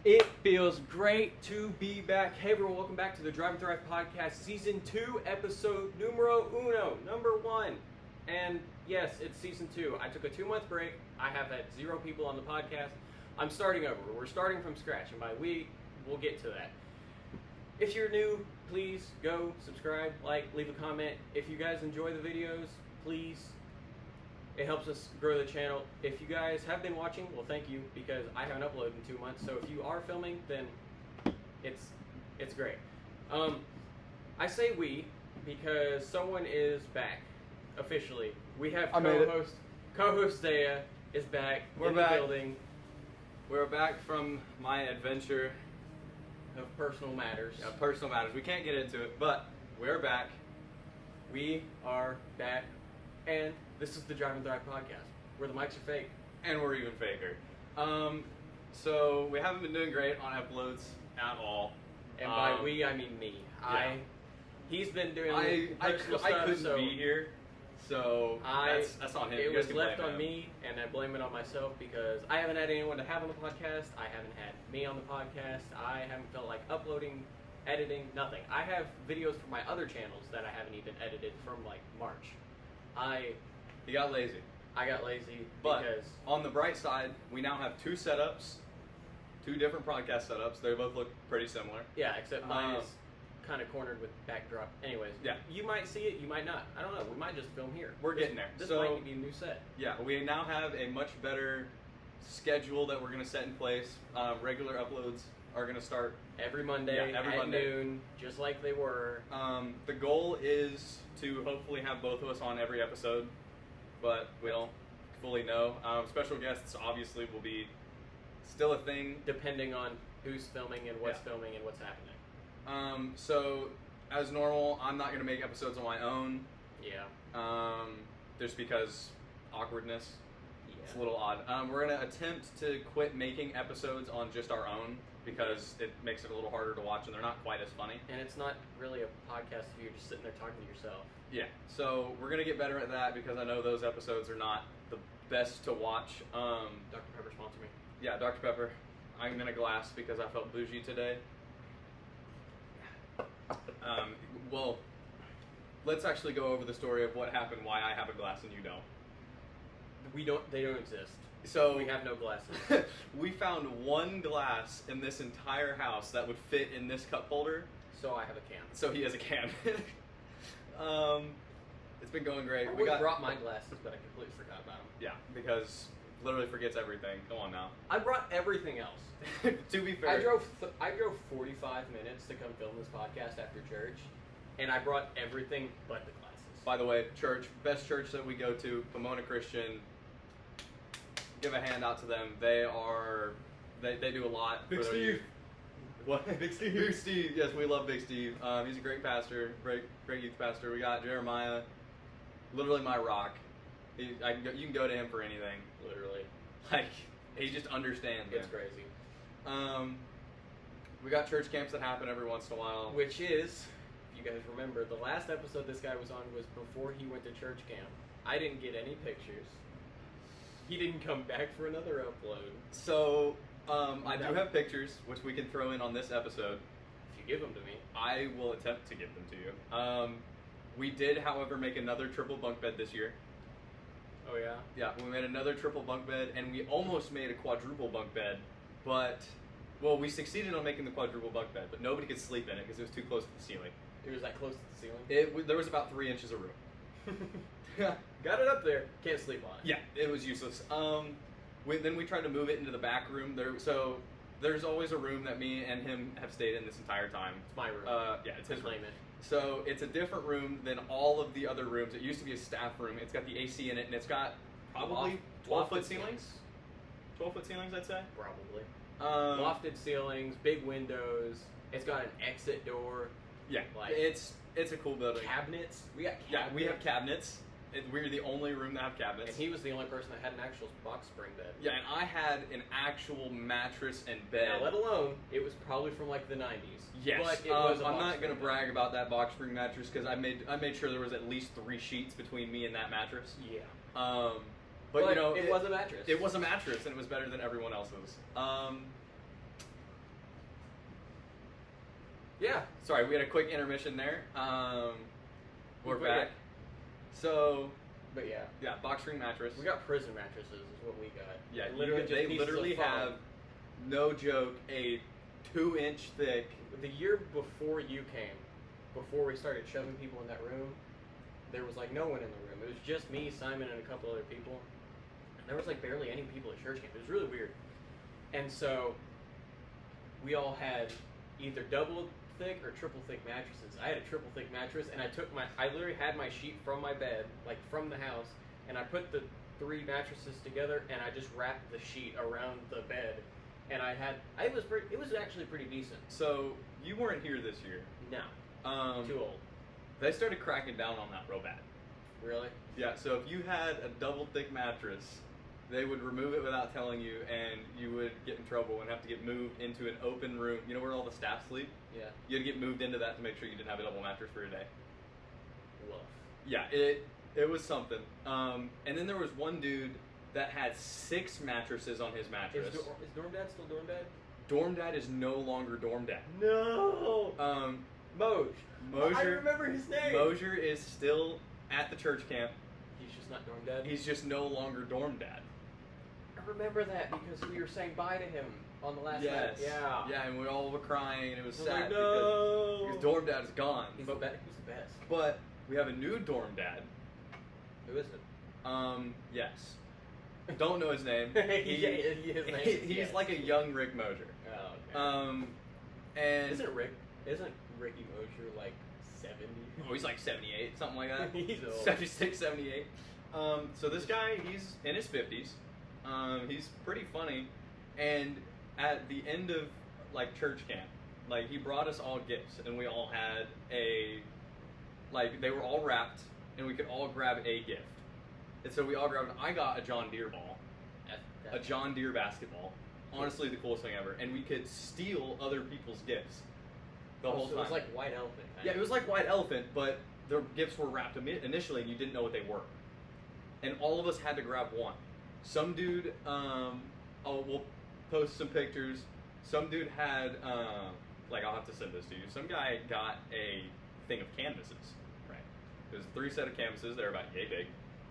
It feels great to be back. Hey everyone, welcome back to the Drive and Thrive Podcast, Season 2, Episode numero uno, number 1. And yes, it's Season 2. I took a 2-month break. I have had 0 people on the podcast. I'm starting over. We're starting from scratch, and by we, we'll get to that. If you're new, please go subscribe, like, leave a comment. If you guys enjoy the videos, please. It helps us grow the channel. If you guys have been watching, well, thank you, because I haven't uploaded in 2 months. So if you are filming, then it's great. I say we because someone is back officially. We have co-host Zaya is back. We're in back. The building. We're back from my adventure Of personal matters. of personal matters. We can't get into it, but we're back. We are back, and this is the Drive and Thrive Podcast, where the mics are fake. And we're even faker. So we haven't been doing great on uploads at all. And by we, I mean me. Yeah. He's been doing I personal stuff, couldn't so be here, so that's on him. It You guys was can left blame on him. me, and I blame it on myself because I haven't had anyone to have on the podcast. I haven't had me on the podcast. I haven't felt like uploading, editing, nothing. I have videos from my other channels that I haven't even edited from like March. He got lazy. I got lazy But because on the bright side, we now have 2 setups, 2 different podcast setups. They both look pretty similar. yeah, except mine is kind of cornered with backdrop. Anyways, Yeah. you might see it, you might not. I don't know. We might just film here. We're getting there. This So- might be a new set. Yeah, we now have a much better schedule that we're going to set in place. Regular uploads are going to start. Every Monday Yeah, every at Monday. noon, just like they were. The goal is to hopefully have both of us on every episode, but we don't fully know. Special guests obviously will be still a thing. Depending on who's filming and what's Yeah. filming and what's happening. So as normal, I'm not going to make episodes on my own, Yeah. just because awkwardness. It's a Yeah. little odd. We're going to attempt to quit making episodes on just our own because it makes it a little harder to watch and they're not quite as funny. And it's not really a podcast if you're just sitting there talking to yourself. Yeah, so we're going to get better at that because I know those episodes are not the best to watch. Dr. Pepper, sponsor me. Yeah, Dr. Pepper. I'm in a glass because I felt bougie today. Well, let's actually go over the story of what happened, why I have a glass and you don't. They don't exist. So We have no glasses. we found 1 glass in this entire house that would fit in this cup holder. So I have a can. So he has a can. It's been going great. I would have brought my glasses, but I completely forgot about them. Yeah, because literally forgets everything. Come on now. I brought everything else. To be fair, I drove 45 minutes to come film this podcast after church, and I brought everything but the glasses. by the way, best church that we go to, Pomona Christian. Give a hand out to them. They do a lot. Big for their Steve. youth. What? Big Steve. Big Steve. Yes, we love Big Steve. He's a great pastor, great youth pastor. We got Jeremiah, literally my rock. You can go to him for anything. Literally. Like, he just understands. It's man. crazy. We got church camps that happen every once in a while. Which is, if you guys remember, the last episode this guy was on was before he went to church camp. I didn't get any pictures. He didn't come back for another upload. So, I do have pictures, which we can throw in on this episode. If you give them to me. I will attempt to give them to you. We did, however, make another triple bunk bed this year. Oh yeah? Yeah, we made another triple bunk bed, and we almost made a quadruple bunk bed, but, well, we succeeded on making the quadruple bunk bed, but nobody could sleep in it because it was too close to the ceiling. It was that close to the ceiling? There was about 3 inches of room. Got it up there. Can't sleep on it. Yeah, it was useless. Then we tried to move it into the back room. So there's always a room that me and him have stayed in this entire time. It's my room. Yeah, it's his room. Claim it. So it's a different room than all of the other rooms. It used to be a staff room. It's got the AC in it, and it's got probably 12-foot Lofted ceilings. 12-foot ceilings, I'd say. Probably. Um, Lofted ceilings, big windows. It's got an exit door. Yeah, Like, it's a cool building. Cabinets. We got cabinets. Yeah, we have cabinets. We're the only room that have cabinets. And he was the only person that had an actual box spring bed. Yeah, and I had an actual mattress and bed. Now, let alone, it was probably from like the 90s. Yes, But it was a I'm box not going to spring brag about that box spring mattress because I made sure there was at least 3 sheets between me and that mattress. bed. Yeah. But you know, it was a mattress. It was a mattress, and it was better than everyone else's. Yeah. Sorry, we had a quick intermission there. We're But back. So, But yeah. yeah, box spring mattress. We got prison mattresses is what we got. Yeah, just they pieces literally of foam. have, no joke, a 2-inch thick. The year before you came, before we started shoving people in that room, there was like no one in the room. It was just me, Simon, and a couple other people. And there was like barely any people at church camp. It was really weird. And so we all had either double thick or triple thick mattresses. I had a triple thick mattress, and I literally had my sheet from my bed, like from the house, and I put the 3 mattresses together, and I just wrapped the sheet around the bed. And it was actually pretty decent. So, you weren't here this year. No. Too old. They started cracking down on that real bad. Really? Yeah, so if you had a double thick mattress, they would remove it without telling you, and you would get in trouble and have to get moved into an open room. You know where all the staff sleep? Yeah. You had to get moved into that to make sure you didn't have a double mattress for your day. Woof. Yeah, it was something. And then there was one dude that had 6 mattresses on his mattress. Is Dorm Dad still Dorm Dad? Dorm Dad is no longer Dorm Dad. No! Moj. Mosier, I remember his name! Mosier is still at the church camp. He's just not Dorm Dad? He's just no longer Dorm Dad. I remember that because we were saying bye to him on the last night. Yeah. Yeah, and we all were crying, and it was I was sad like, no! because Dorm Dad is gone. He's the best. But we have a new Dorm Dad. Who is it? Yes. Don't know his name. His name. He's like a young Rick Mosier. Oh, okay. And Isn't Ricky Mosier like 70? oh, he's like 78, something like that. He's old. 76, 78. So this guy, he's in his 50s. He's pretty funny. And at the end of like church camp, like he brought us all gifts, and we all had they were all wrapped, and we could all grab a gift. And so we all grabbed. I got a John Deere ball, a John Deere basketball. Honestly, the coolest thing ever. And we could steal other people's gifts the whole time. It was like White Elephant. Yeah, it was like White Elephant, but the gifts were wrapped initially, and you didn't know what they were. And all of us had to grab one. Some dude, we'll post some pictures. Some dude had, I'll have to send this to you. Some guy got a thing of canvases. Right. There's 3 set of canvases. They're about yay big,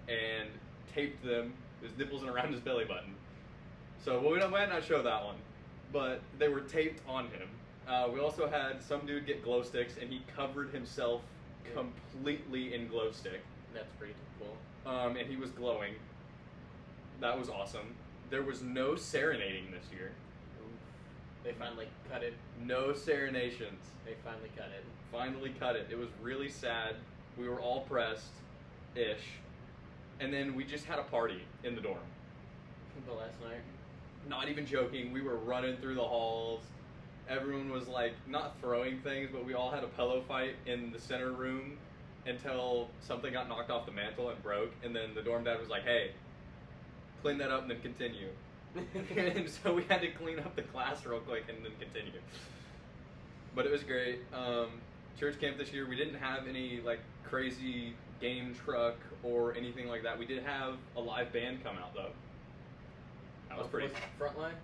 and taped them, his nipples and around his belly button. So we might not show that one, but they were taped on him. We also had some dude get glow sticks, and he covered himself completely in glow stick. That's pretty cool. And he was glowing. That was awesome. There was no serenading this year. They finally cut it. No serenations. They finally cut it. Finally cut it. It was really sad. We were all pressed-ish. And then we just had a party in the dorm. The last night? Not even joking. We were running through the halls. Everyone was like, not throwing things, but we all had a pillow fight in the center room until something got knocked off the mantle and broke. And then the dorm dad was like, hey, clean that up and then continue. And so we had to clean up the class real quick and then continue. But it was great. Church camp this year, we didn't have any like crazy game truck or anything like that. We did have a live band come out though. That was pretty. Frontline?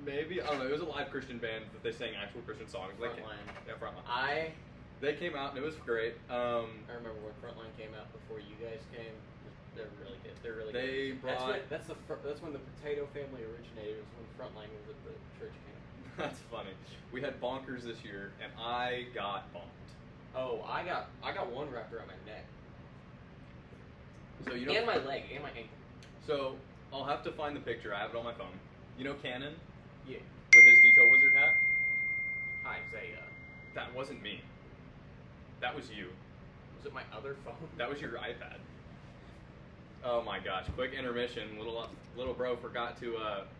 Maybe, I don't know. It was a live Christian band that they sang actual Christian songs. Frontline. Yeah, Frontline. They came out and it was great. I remember when Frontline came out before you guys came. They're really good. They're really they good. Brought. That's when the Potato Family originated. Was when Frontline was at the church camp. That's funny. We had Bonkers this year, and I got bonked. Oh, I got one wrapped around my neck. So you know. And my leg and my ankle. So I'll have to find the picture. I have it on my phone. You know Cannon? Yeah. With his Detail Wizard hat? Isaiah. That wasn't me. That was you. Was it my other phone? That was your iPad. Oh my gosh! Quick intermission. Little bro forgot to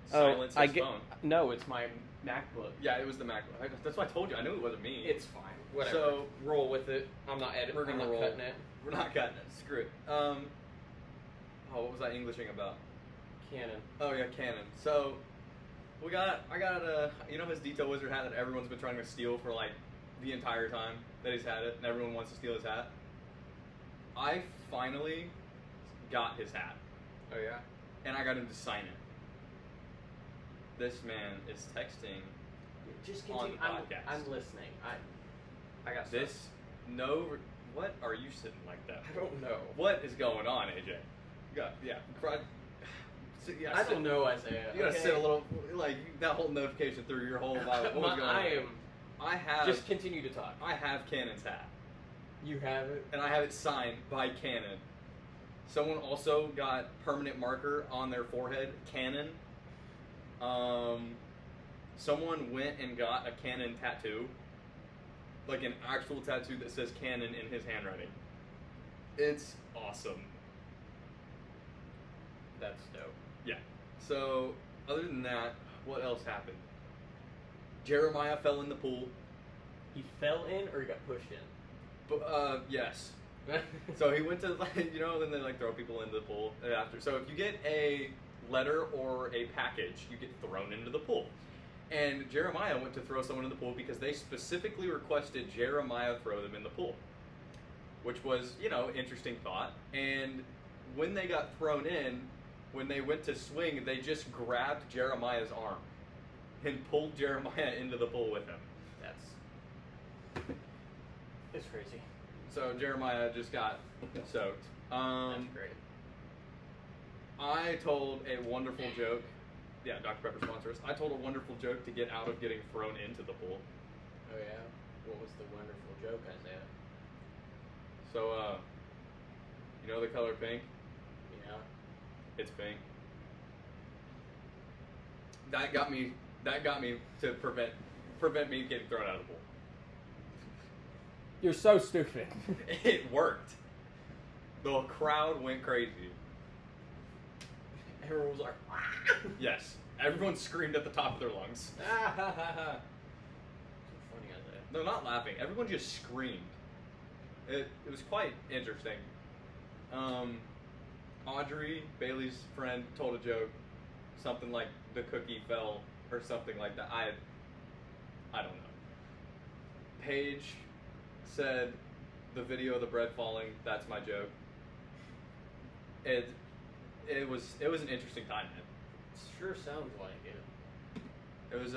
silence his phone. No, it's my MacBook. Yeah, it was the MacBook. That's why I told you. I knew it wasn't me. It's fine. Whatever. So roll with it. I'm not editing. We're gonna I'm not roll. cutting it. We're not cutting it. Screw it. What was I Englishing about? Canon. Oh yeah, Canon. So I got his Detail Wizard hat that everyone's been trying to steal for like the entire time that he's had it, and everyone wants to steal his hat. I finally got his hat. Oh yeah? And I got him to sign it. This man is texting Just on continue. the podcast. I'm listening. I got stuff. This no. What are you sitting like that? I don't know. What is going on, AJ? You got I don't know, Isaiah. You gotta sit a little like that whole notification through your whole vibe. What was going on? I have. Just continue to talk. I have Canon's hat, You have it. and I have it signed by Canon. Someone also got permanent marker on their forehead, Canon. Someone went and got a Canon tattoo, like an actual tattoo that says Canon in his handwriting. It's awesome. That's dope. Yeah. So, other than that, what else happened? Jeremiah fell in the pool. He fell in or he got pushed in? But, yes. So he went to, like, you know, then they like throw people into the pool after. So if you get a letter or a package, you get thrown into the pool. And Jeremiah went to throw someone in the pool because they specifically requested Jeremiah throw them in the pool, which was, you know, interesting thought. And when they got thrown in, when they went to swing, they just grabbed Jeremiah's arm and pulled Jeremiah into the pool with them. It's crazy. So Jeremiah just got soaked. That's great. I told a wonderful joke. Yeah, Dr. Pepper sponsors. I told a wonderful joke to get out of getting thrown into the pool. Oh yeah? What was the wonderful joke, Isaiah? So, you know the color pink? Yeah. It's pink. That got me to prevent me getting thrown out of the pool. You're so stupid. It worked. The crowd went crazy. Everyone was like, Yes. Everyone screamed at the top of their lungs. ah ha ha ha. So funny, Isaiah. No, not laughing. Everyone just screamed. It was quite interesting. Audrey, Bailey's friend, told a joke. Something like the cookie fell or something like that. I don't know. Paige said the video of the bread falling, that's my joke. It was an interesting time, man. It sure sounds like it. It was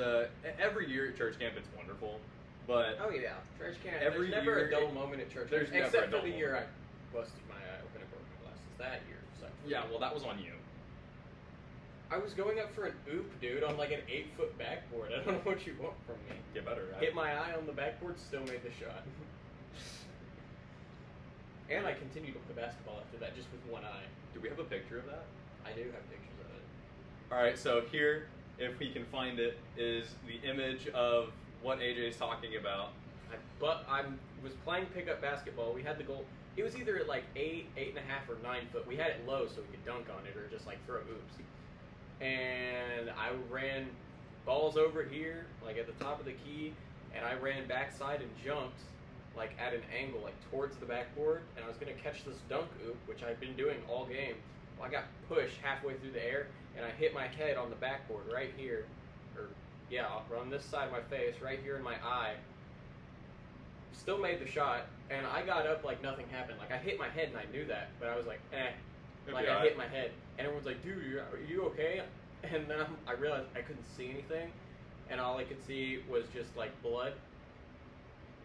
every year at church camp it's wonderful, but Oh yeah, church camp. Every There's never year a dull it- moment at church there's camp, never a except for dull the year moment. I busted my eye open and broke my glasses. That year sucked. yeah, well that was on you. I was going up for an oop, dude, on like an 8-foot backboard. I don't know what you want from me. Get better. Hit my eye on the backboard, still made the shot. And I continued to play basketball after that, just with one eye. Do we have a picture of that? I do have pictures of it. Alright, so here, if we can find it, is the image of what AJ's talking about. I was playing pickup basketball. We had the goal. It was either at like 8, 8.5, or 9 foot. We had it low so we could dunk on it or just like throw oops. And I ran balls over here, like at the top of the key, and I ran backside and jumped like at an angle, like towards the backboard, and I was gonna catch this dunk oop, which I've been doing all game. Well, I got pushed halfway through the air, and I hit my head on the backboard right here, or yeah, on this side of my face, right here in my eye. Still made the shot, and I got up like nothing happened. Like I hit my head, and I knew that, but I was like, It'll like be I alright. hit my head, and everyone's like, "Dude, are you okay?" And then I realized I couldn't see anything, and all I could see was just like blood.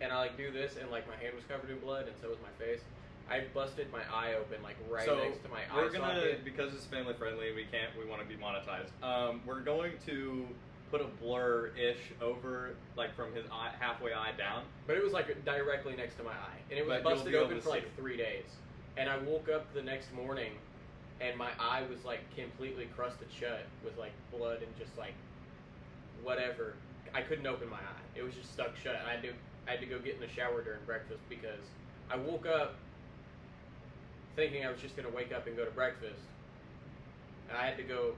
And I like do this, and like my hand was covered in blood, and so was my face. I busted my eye open, like right So next to my eye we're gonna, socket. because it's family friendly, we want to be monetized. We're going to put a blur-ish over, like from his eye, halfway eye down. But it was like directly next to my eye, and it was But you'll busted be able open to for like see. 3 days. And I woke up the next morning, and my eye was like completely crusted shut with like blood and just like whatever. I couldn't open my eye; it was just stuck shut. And I had to go get in the shower during breakfast because I woke up thinking I was just gonna wake up and go to breakfast. And I had to go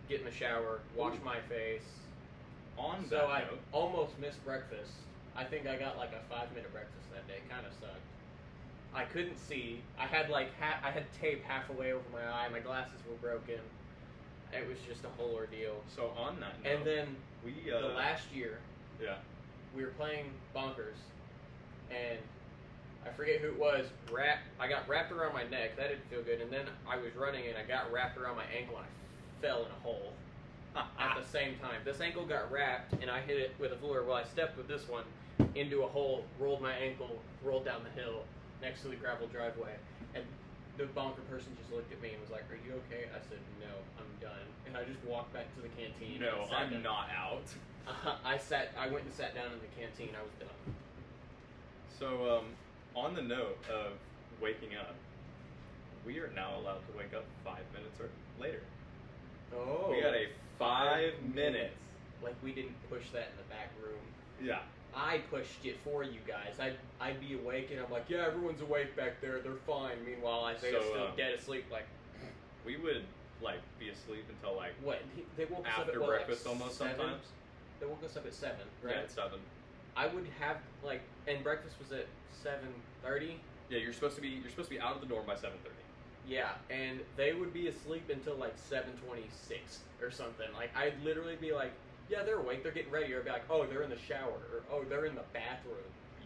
get in the shower, wash my face. On So that I note, almost missed breakfast. I think I got like a 5-minute breakfast that day. Kind of sucked. I couldn't see. I had like I had tape halfway over my eye. My glasses were broken. It was just a whole ordeal. so on that note, And then we the last year, yeah. we were playing Bonkers, and I forget who it was. I got wrapped around my neck. That didn't feel good. And then I was running, and I got wrapped around my ankle, and I fell in a hole. at the same time. This ankle got wrapped, and I hit it with a floor. Well, I stepped with this one into a hole, rolled my ankle, rolled down the hill next to the gravel driveway, and the bonker person just looked at me and was like, "Are you okay?" I said, "No, I'm done." And I just walked back to the canteen. No, I'm not out. I went and sat down in the canteen. I was done. So, on the note of waking up, we are now allowed to wake up 5 minutes or later. Oh. We got a 5 minutes. Like we didn't push that in the back room. Yeah. I pushed it for you guys. I'd be awake and I'm like, yeah, everyone's awake back there. They're fine. Meanwhile, I think I'm still dead asleep. Like, we would like be asleep until like what? They woke us up after at, breakfast like, almost 7? sometimes. They woke us up at 7, right? Yeah, at 7. I would have like, and breakfast was at 7:30. Yeah, you're supposed to be out of the dorm by 7:30. Yeah, and they would be asleep until like 7:26 or something. Like I'd literally be like, yeah, they're awake, they're getting ready, or I'd be like, oh, they're in the shower, or oh, they're in the bathroom.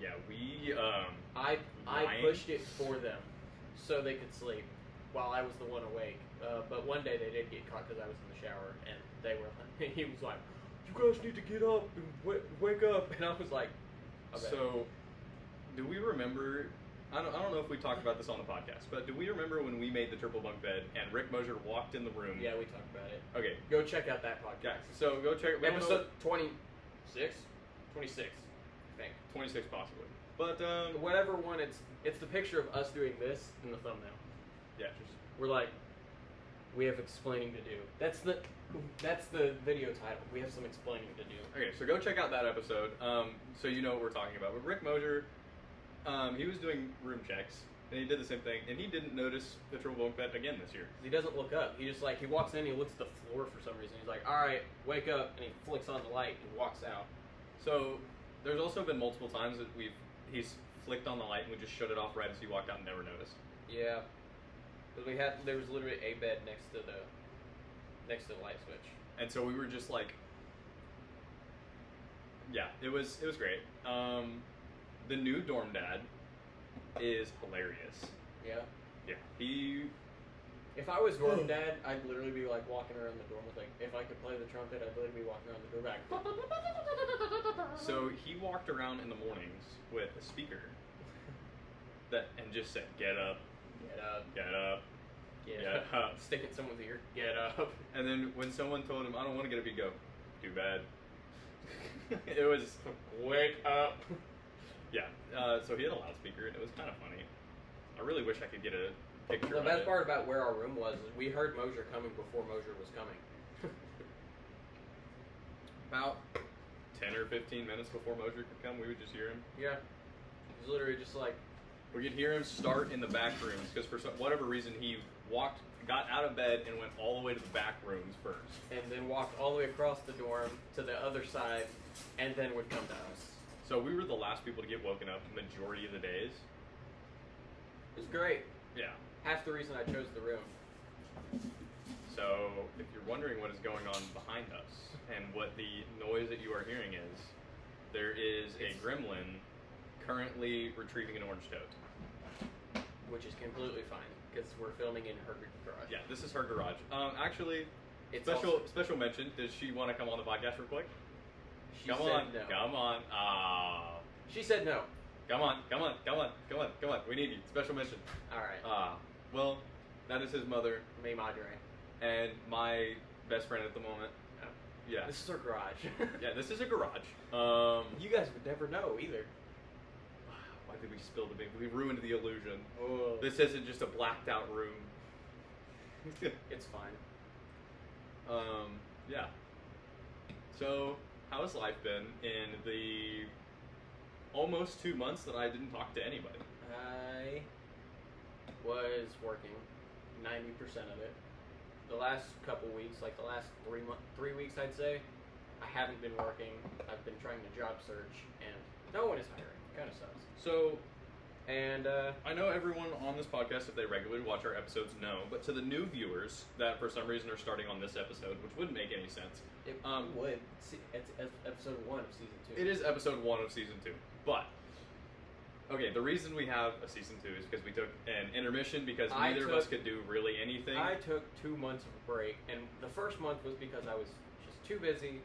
Yeah, we I pushed it for them so they could sleep while I was the one awake. But one day they did get caught because I was in the shower, and they were. He was like, "You guys need to get up and wake up," and I was like, okay. So, do we remember? I don't know if we talked about this on the podcast, but do we remember when we made the triple bunk bed and Rick Mosier walked in the room? Yeah, we talked about it. Okay, Go check out that podcast. yeah. So go check Episode 26, 26, I think. 26 possibly, but Whatever one, it's the picture of us doing this in the thumbnail. yeah. We're like, we have explaining to do. That's the video title. We have some explaining to do. Okay, so go check out that episode, so you know what we're talking about. With Rick Mosier, he was doing room checks, and he did the same thing, and he didn't notice the triple bunk bed again this year. He doesn't look up. He just like, he walks in, he looks at the floor for some reason. He's like, all right, wake up, and he flicks on the light and walks out. So there's also been multiple times that he's flicked on the light and we just shut it off right as he walked out and never noticed. Yeah. Because there was literally a bed next to the light switch. And so we were just like, yeah, it was great. The new dorm dad is hilarious. Yeah. Yeah, he. If I was dorm dad, I'd literally be like walking around the dorm with like, if I could play the trumpet, I'd literally be walking around the door back. So he walked around in the mornings with a speaker and just said, "Get up, Get up. get up, Get get up. up." Stick it in someone's ear. Get up. And then when someone told him, "I don't want to get up," he'd go, "Too bad." It was. Wake up. Yeah, so he had a loudspeaker, and it was kind of funny. I really wish I could get a picture The of best it. part about where our room was is we heard Mosier coming before Mosier was coming. About 10 or 15 minutes before Mosier could come, we would just hear him. Yeah. It was literally just like, We could hear him start in the back rooms, because for whatever reason, he got out of bed and went all the way to the back rooms first. and then walked all the way across the dorm to the other side, and then would come to us. So we were the last people to get woken up the majority of the days. It was great. Yeah. Half the reason I chose the room. So if you're wondering what is going on behind us and what the noise that you are hearing is, there is a gremlin currently retrieving an orange toad. Which is completely fine, because we're filming in her garage. Yeah, this is her garage. Actually, It's special mention. Does she want to come on the podcast real quick? She Come said on, no. come on. She said no. Come on. We need you. Special mention. Alright. Well, that is his mother Me Madre. and my best friend at the moment. Oh. Yeah. This is her garage. Yeah, this is a garage. You guys would never know either. Why did we spill the beans? We ruined the illusion. Oh. This isn't just a blacked out room. It's fine. Yeah. So, how has life been in the almost 2 months that I didn't talk to anybody? I was working 90% of it. The last couple weeks, like the last 3 weeks, I'd say, I haven't been working. I've been trying to job search, and no one is hiring. Kind of sucks. So, And I know everyone on this podcast, if they regularly watch our episodes, know, but to the new viewers that for some reason are starting on this episode, which wouldn't make any sense. it would. It's episode 1 of season 2. It is episode 1 of season 2. But, okay, the reason we have a season 2 is because we took an intermission because neither of us could do really anything. I took 2 months of a break, and the first month was because I was too busy.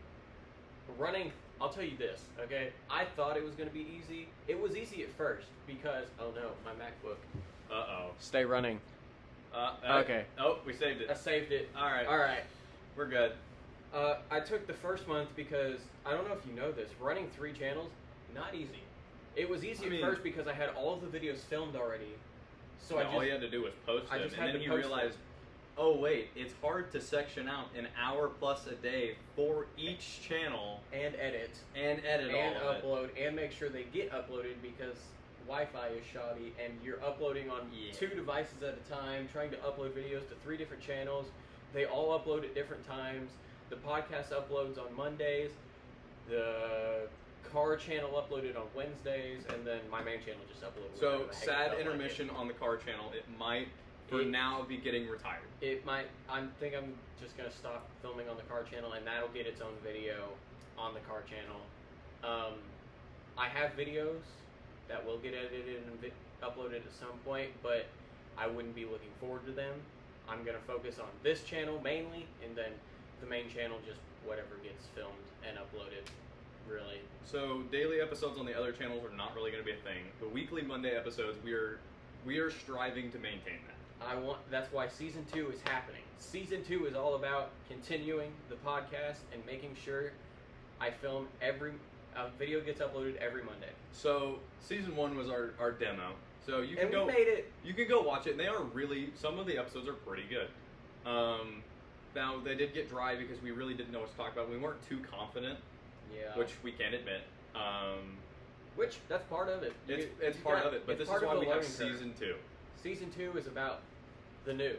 Running, I'll tell you this, okay? I thought it was going to be easy. It was easy at first because, oh no, my MacBook. Uh-oh. Stay running. Okay. Oh, we saved I it. saved it. All right. All right. We're good. I took the first month because, I don't know if you know this, running 3 channels, not easy. It was easy at first because I had all of the videos filmed already. So all you had to do was post them, and then you realized, oh wait, it's hard to section out an hour plus a day for each channel and edit and all of upload and make sure they get uploaded because Wi-Fi is shoddy and you're uploading on 2 devices at a time, trying to upload videos to 3 different channels. They all upload at different times. The podcast uploads on Mondays. The car channel uploaded on Wednesdays, and then my main channel just uploaded. So sad intermission on the car channel. It might now be getting retired. It might. I think I'm just gonna stop filming on the car channel, and that'll get its own video on the car channel. I have videos that will get edited and uploaded at some point, but I wouldn't be looking forward to them. I'm gonna focus on this channel mainly, and then the main channel just whatever gets filmed and uploaded. Really. So daily episodes on the other channels are not really going to be a thing. The weekly Monday episodes, we are striving to maintain that. That's why season 2 is happening. Season 2 is all about continuing the podcast and making sure I film video gets uploaded every Monday. So season 1 was our demo. So you can we made it. You can go watch it, and they are really, some of the episodes are pretty good. Now they did get dry because we really didn't know what to talk about. We weren't too confident. Yeah. Which we can admit. Which, that's part of it. It's part of it, but this is why we have season 2. Season 2 is about the new.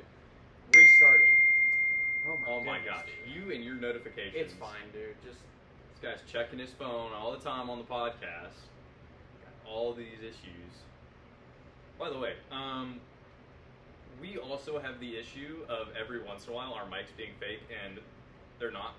Restarting. Oh my gosh. Dude. You and your notifications. It's fine, dude. Just this guy's checking his phone all the time on the podcast. Got all these issues. By the way, we also have the issue of every once in a while our mics being fake, and they're not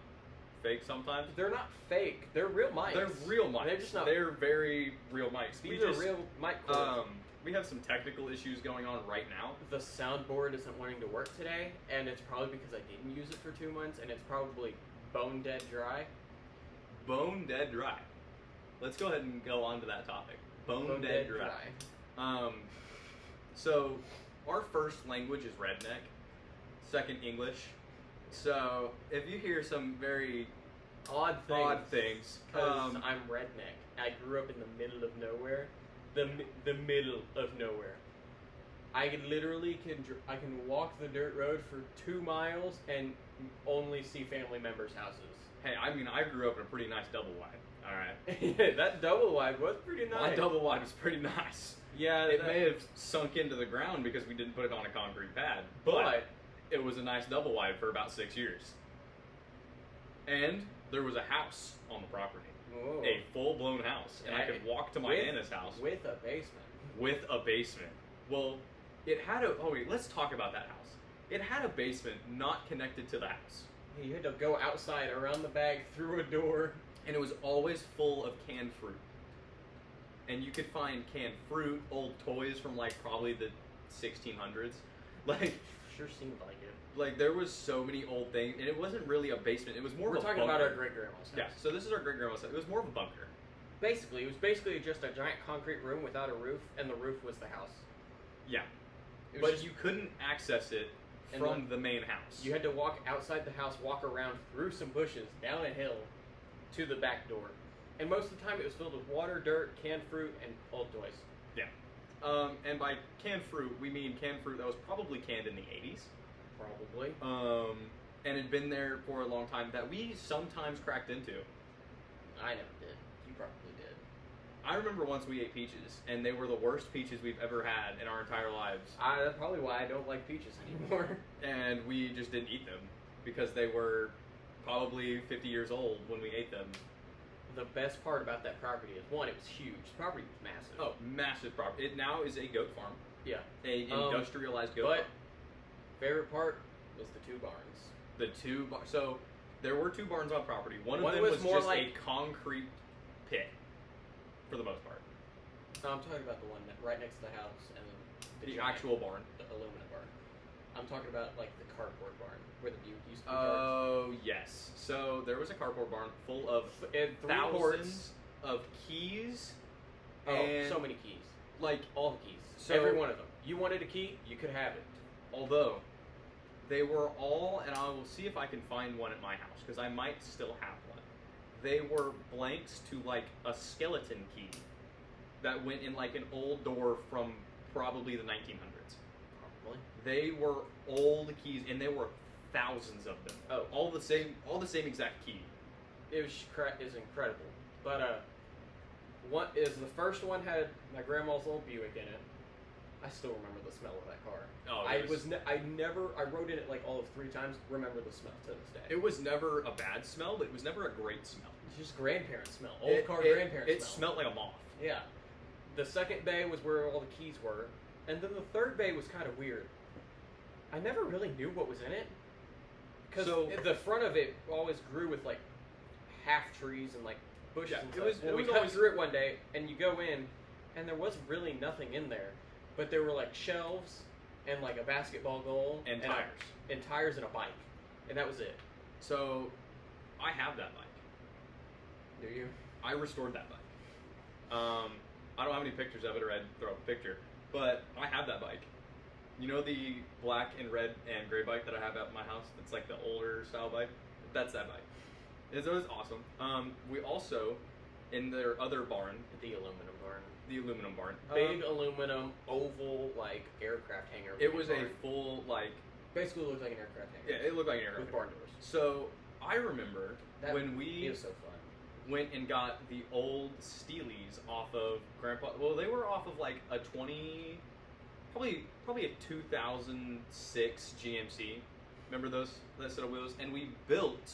fake sometimes. They're not fake. They're real mics. They're real mics. They're just not. They're very real mics. These are real mic cords. We have some technical issues going on right now. The soundboard isn't wanting to work today, and it's probably because I didn't use it for 2 months, and it's probably bone dead dry. Bone dead dry. Let's go ahead and go on to that topic. Bone dead dry. So our first language is redneck. Second, English. So if you hear some very odd things, because I'm redneck. I grew up in the middle of nowhere. The middle of nowhere. I can literally I can walk the dirt road for 2 miles and only see family members' houses. Hey, I mean, I grew up in a pretty nice double wide. All right. Yeah, that double wide was pretty nice. My double wide was pretty nice. Yeah, it may have sunk into the ground because we didn't put it on a concrete pad, but it was a nice double wide for about 6 years. And there was a house on the property. Whoa. A full-blown house. And I could walk to my Nana's house. With a basement. With a basement. Well, it had a... Oh, wait, let's talk about that house. It had a basement not connected to the house. You had to go outside, around the back, through a door. And it was always full of canned fruit. And you could find canned fruit, old toys from, like, probably the 1600s. Like... Sure seemed like it. Like, there was so many old things, and it wasn't really a basement. It was more of a bunker. We're talking about our great-grandma's house. Yeah, so this is our great-grandma's house. It was more of a bunker. Basically, it was basically just a giant concrete room without a roof, and the roof was the house. Yeah. But you couldn't access it from the main house. You had to walk outside the house, walk around through some bushes, down a hill, to the back door. And most of the time it was filled with water, dirt, canned fruit, and old toys. Yeah. And by canned fruit, we mean canned fruit that was probably canned in the 80s. Probably. And had been there for a long time that we sometimes cracked into. I never did. You probably did. I remember once we ate peaches, and they were the worst peaches we've ever had in our entire lives. That's probably why I don't like peaches anymore. And we just didn't eat them, because they were probably 50 years old when we ate them. The best part about that property is, one, it was huge. The property was massive. Oh, massive property. It now is a goat farm. Yeah. A industrialized goat farm. Favorite part was the 2 barns. The 2 barns. So, there were 2 barns on property. One of them was more just like a concrete pit, for the most part. No, I'm talking about the one right next to the house and the actual barn. The aluminum barn. I'm talking about like the cardboard barn where the Buick used to be. Oh yes. So there was a cardboard barn full of And three thousands ports. of keys. Oh, and so many keys. like All the keys. So- Every one of them. You wanted a key, you could have it. although they were all, and I will see if I can find one at my house because I might still have one. They were blanks to like a skeleton key that went in like an old door from probably the 1900s. Probably. They were old keys, and there were thousands of them. Oh. all the same exact key. It was incredible. But the first one had my grandma's old Buick in it. I still remember the smell of that car. Oh, I rode in it like all of 3 times. Remember the smell to this day. It was never a bad smell, but it was never a great smell. It's just grandparent smell. Old car grandparent It smell. smelled like a moth. Yeah. The second bay was where all the keys were, and then the third bay was kind of weird. I never really knew what was in it, because the front of it always grew with like half trees and like bushes Yeah, and it stuff. was- Well, it we was cut always- through it one day, and you go in, and there wasn't really nothing in there, but there were like shelves and like a basketball goal And tires and a bike, and that was it. So I have that bike. Do you? I restored that bike. I don't have any pictures of it, or I'd throw up a picture, but I have that bike. You know the black and red and gray bike that I have at my house? That's like the older style bike. That's that bike. It was awesome. We also, in their other barn, The aluminum barn. the aluminum barn, Big aluminum oval like aircraft hangar. it was a barn. full like, Basically looked like an aircraft yeah, hangar. it looked like an aircraft. With barn doors. So I remember That when we is so fun. went and got the old Steelies off of Grandpa. Well, they were off of like a probably a 2006 GMC. Remember that set of wheels? And we built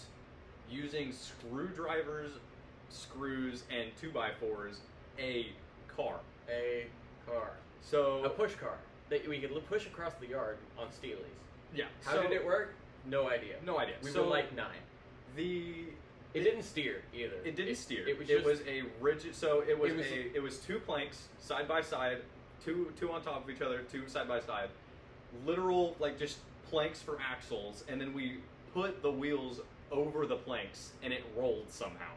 using screwdrivers, screws, and 2x4s a car. A car. So A push car that we could push across the yard on Steelies. yeah. How so- did it work? No idea. No idea. We So were like 9. It didn't steer either. It didn't steer. It was It just, was a rigid. So it was It was- it was 2 planks side by side, two on top of each other, 2 side by side, literal like just planks for axles, and then we put the wheels over the planks, and it rolled somehow.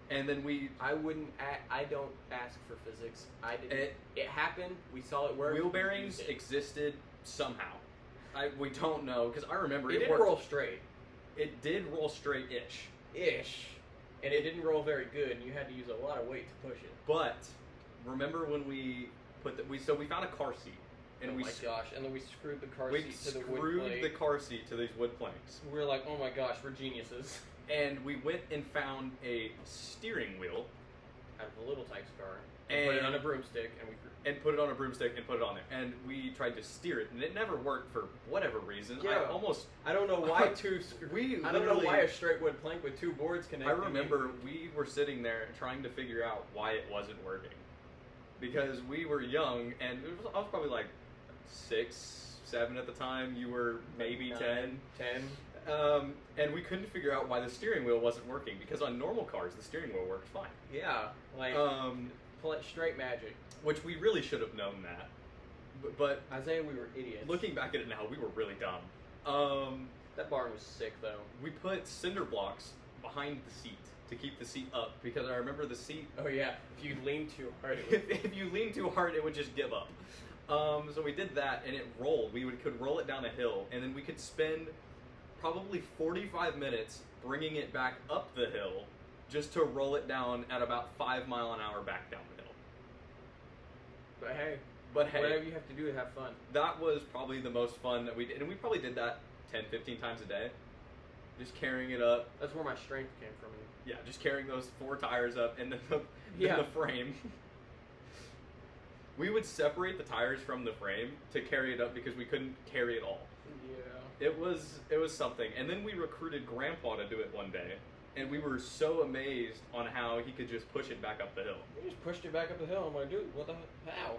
And then we I don't ask for physics. I didn't. It- It happened. We saw it work. wheel we bearings used it. existed somehow. We don't know because I remember It it didn't worked. roll straight. It did roll straight-ish. Ish. And it didn't roll very good, and you had to use a lot of weight to push it. But remember when we put we found a car seat, and oh we my gosh! And then we screwed the car we seat to the wood screwed plate. the car seat to these wood planks, We were like, oh my gosh, we're geniuses. and we went and found a steering wheel Out of a little Tyke's car. And put it And- on a broomstick, and we and put it on a broomstick and put it on there, and we tried to steer it, and it never worked for whatever reason. Yeah. I don't know why We I don't know literally- why a straight wood plank with 2 boards I connected. remember we were sitting there trying to figure out why it wasn't working, because we were young, and I was probably like 6, 7 at the time. You were maybe 10. 10. And we couldn't figure out why the steering wheel wasn't working, because on normal cars the steering wheel worked fine. Yeah, like straight magic. Which we really should have known that. But Isaiah, we were idiots. looking back at it now, we were really dumb. That barn was sick though. We put cinder blocks behind the seat to keep the seat up, because I remember the seat, Oh yeah, if you lean too hard, it would if you lean too hard, it would just give up. So we did that, and it rolled. We could roll it down a hill, and then we could spend probably 45 minutes bringing it back up the hill just to roll it down at about 5 mile an hour back down the hill. But Hey, whatever you have to do to have fun. that was probably the most fun that we did, and we probably did that 10, 15 times a day. Just carrying it up. That's where my strength came from. Yeah, just carrying those 4 tires up, and then Yeah. the frame. We would separate the tires from the frame to carry it up because we couldn't carry it all. Yeah. It was something. And then we recruited Grandpa to do it one day, and we were so amazed on how he could just push it back up the hill. We just pushed it back up the hill. I'm like, dude, what the how?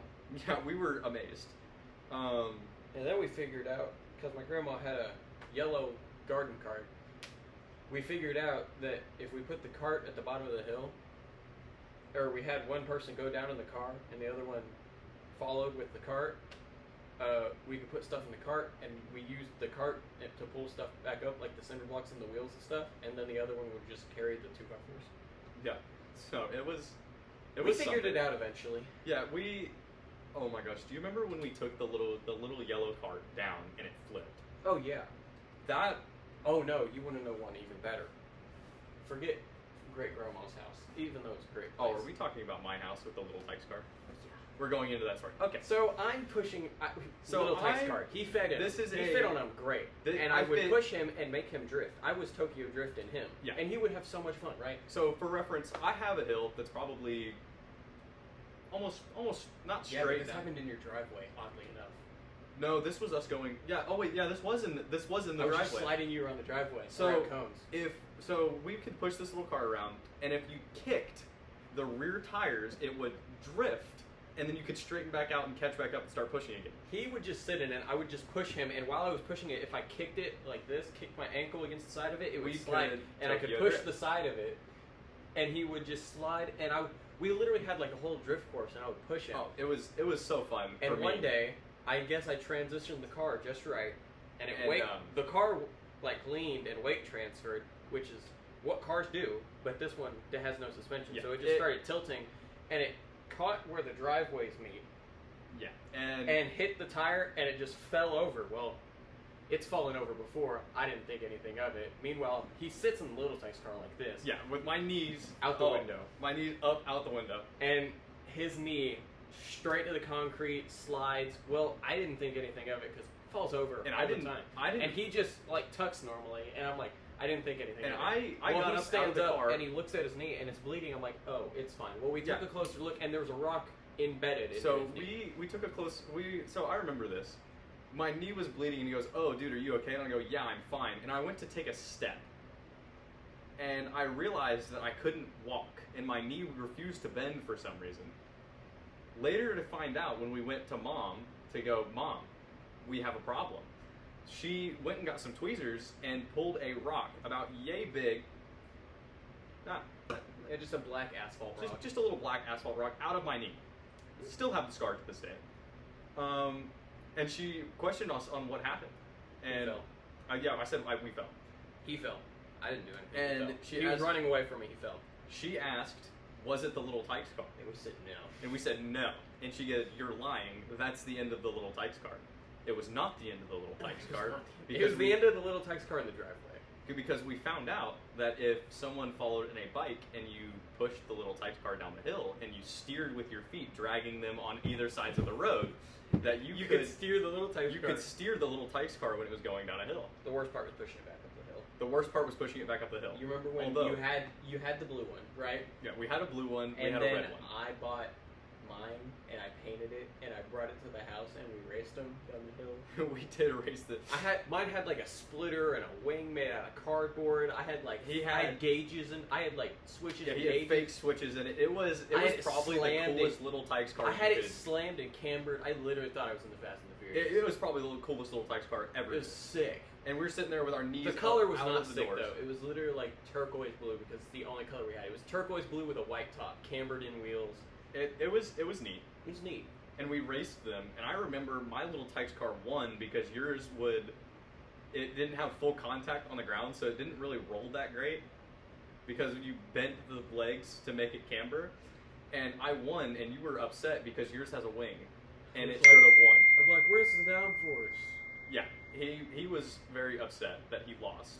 Yeah, we were amazed. And then we figured out, because my grandma had a yellow garden cart, we figured out that if we put the cart at the bottom of the hill, or we had one person go down in the car and the other one followed with the cart, we could put stuff in the cart, and we used the cart to pull stuff back up, like the cinder blocks and the wheels and stuff, and then the other one would just carry the 2x4s. Yeah. So it was. We figured it out eventually. Yeah, we. Oh my gosh! Do you remember when we took the little yellow cart down and it flipped? Oh yeah. That. Oh no, you want to know one even better. Forget great grandma's house, even though it's a great place. Oh, are we talking about my house with the little Tykes cart? We're going into that story. Okay. So I'm pushing little Tykes cart. He fed it. He fit on him great, and I would push him and make him drift. I was Tokyo drifting him. Yeah. And he would have so much fun, right? So for reference, I have a hill that's probably almost not straight. Yeah, but this down. happened in your driveway, oddly enough. No, this was us going. Yeah. Oh wait. Yeah. This was in the I was driveway. just sliding you around the driveway. So around cones. So we could push this little car around, and if you kicked the rear tires, it would drift, and then you could straighten back out and catch back up and start pushing again. He would just sit in it. I would just push him, and while I was pushing it, if I kicked it like this, kicked my ankle against the side of it, it would slide, and I could push the side of it, and he would just slide, and we literally had like a whole drift course, and I would push him. Oh, it was so fun. And for one me. day, I guess I transitioned the car just right, and And, the car like leaned and weight transferred, which is what cars do, but this one has no suspension, Yeah, so it just started tilting, and it caught where the driveways meet. Yeah, and hit the tire, and it just fell over. Well, it's fallen over before. I didn't think anything of it. Meanwhile, he sits in the little Tykes car like this. yeah, with my knees Out the window. My knees up out the window. And his knee straight to the concrete, slides. Well, I didn't think anything of it because it falls over And all I the didn't- time. I didn't- And he just like tucks normally, and I'm like, I didn't think anything And of it. I Well, got he up out stands of the up car. and he looks at his knee and it's bleeding. I'm like, oh, it's fine. Well, we took Yeah. a closer look, and there was a rock embedded in So his knee. we took a close. So I remember this. My knee was bleeding, and he goes, "Oh, dude, are you okay?" And I go, "Yeah, I'm fine." And I went to take a step, and I realized that I couldn't walk, and my knee refused to bend for some reason. Later to find out when we went to Mom to go, "Mom, we have a problem." She went and got some tweezers and pulled a rock about yay big. Not Yeah, just a black asphalt rock. just a little black asphalt rock out of my knee. Still have the scar to this day. And she questioned us on what happened. And fell. yeah, I said we fell. He fell. I didn't do anything. And he fell. she He was asked- running away from me. He fell. She asked, "Was it the little Tykes car?" And we said no. And we said no. And she goes, "You're lying. That's the end of the little Tykes car." It was not the end of the little Tykes car It was the end of the little Tykes car in the driveway. because we found out that if someone followed in a bike and you pushed the little Tykes car down the hill and you steered with your feet, dragging them on either sides of the road, that you could steer the little Tykes you car. could steer the little Tykes car when it was going down a hill. The worst part was pushing it back up the hill. The worst part was pushing it back up the hill. You remember when Although- you had the blue one, right? Yeah, we had a blue one, we And had then a red one. I bought mine and I painted it and I brought it to the house and we raced them down the hill. We did race the. Mine had like a splitter and a wing made out of cardboard. I had like I had gauges and I had like switches. Yeah, and he had gauges. fake switches in it. It was I had it probably the slammed coolest and- little Tykes car. I had you it could- slammed and cambered. I literally thought I was in the Fast and the Furious. It was probably the coolest little Tykes car ever. It was sick. And we were sitting there with our knees. The color was out not of the sick doors. though. It was literally like turquoise blue because it's the only color we had. It was turquoise blue with a white top, cambered in wheels. It was neat. It was neat. And we raced them. And I remember my little Tykes car won because yours it didn't have full contact on the ground, so it didn't really roll that great because you bent the legs to make it camber. And I won, and you were upset because yours has a wing, and it It's should like- have won. I'm like, where's the downforce? Yeah, he was very upset that he lost.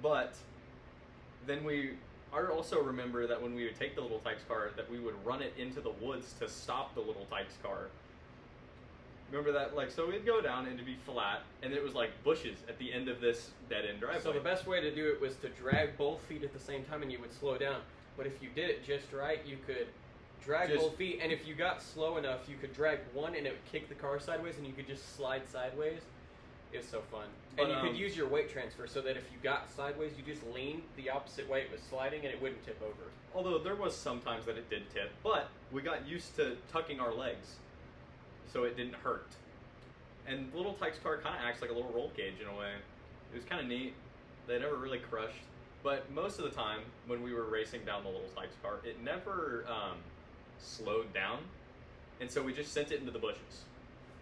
But then I also remember that when we would take the little Tykes car, that we would run it into the woods to stop the little Tykes car. Remember that? Like, so we'd go down and it'd be flat, and it was like bushes at the end of this dead-end driveway. So the best way to do it was to drag both feet at the same time and you would slow down. But if you did it just right, you could drag Just- both feet, and if you got slow enough, you could drag one and it would kick the car sideways and you could just slide sideways. It was so fun. But, And you could use your weight transfer so that if you got sideways, you just leaned the opposite way it was sliding and it wouldn't tip over. Although there was sometimes that it did tip, but we got used to tucking our legs, so it didn't hurt. And the little Tykes car kind of acts like a little roll cage in a way. It was kind of neat. They never really crushed, but most of the time when we were racing down the little Tykes car, it never slowed down, and so we just sent it into the bushes.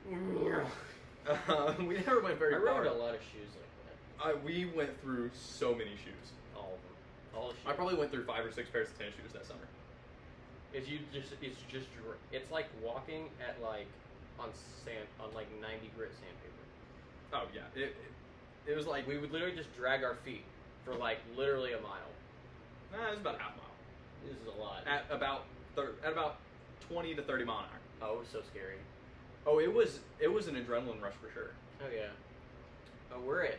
We never went very I far. rode a lot of shoes like that. We went through so many shoes. All of them. All the shoes. I probably went through 5 or 6 pairs of tennis shoes that summer. It's like walking at like on like 90 grit sandpaper. Oh yeah, it was like We would literally just drag our feet for like literally a mile. it was about a half mile This is a lot. at about 20 to 30 mile an hour. Oh, it was so scary. Oh, it was an adrenaline rush for sure. Oh yeah. Oh, we're at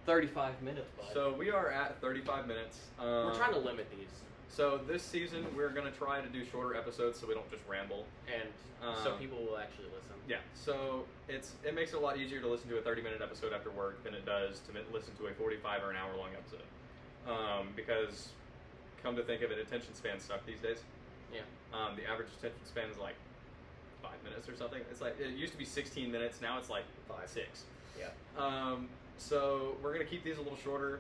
35 minutes, bud. So we are at 35 minutes. We're trying to limit these, So this season we're gonna try to do shorter episodes so we don't just ramble. and so people will actually listen. Yeah. So it makes it a lot easier to listen to a 30-minute episode after work than it does to listen to a 45 or an hour-long episode. Because come to think of it, attention spans suck these days. Yeah. The average attention span is like 5 minutes or something. It's like it used to be 16 minutes. Now it's like 6. Yeah. So we're gonna keep these a little shorter.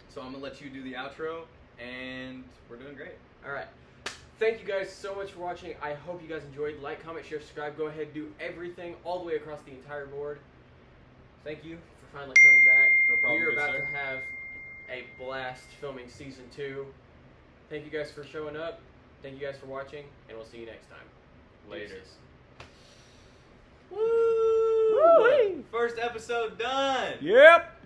So I'm gonna let you do the outro, and we're doing great. All right. Thank you guys so much for watching. I hope you guys enjoyed. Like, comment, share, subscribe. Go ahead, do everything all the way across the entire board. Thank you for finally coming back. No problem, We are good about sir. to have a blast filming season 2. Thank you guys for showing up. Thank you guys for watching, and we'll see you next time. Later. Deuces. Woo! First episode done. Yep.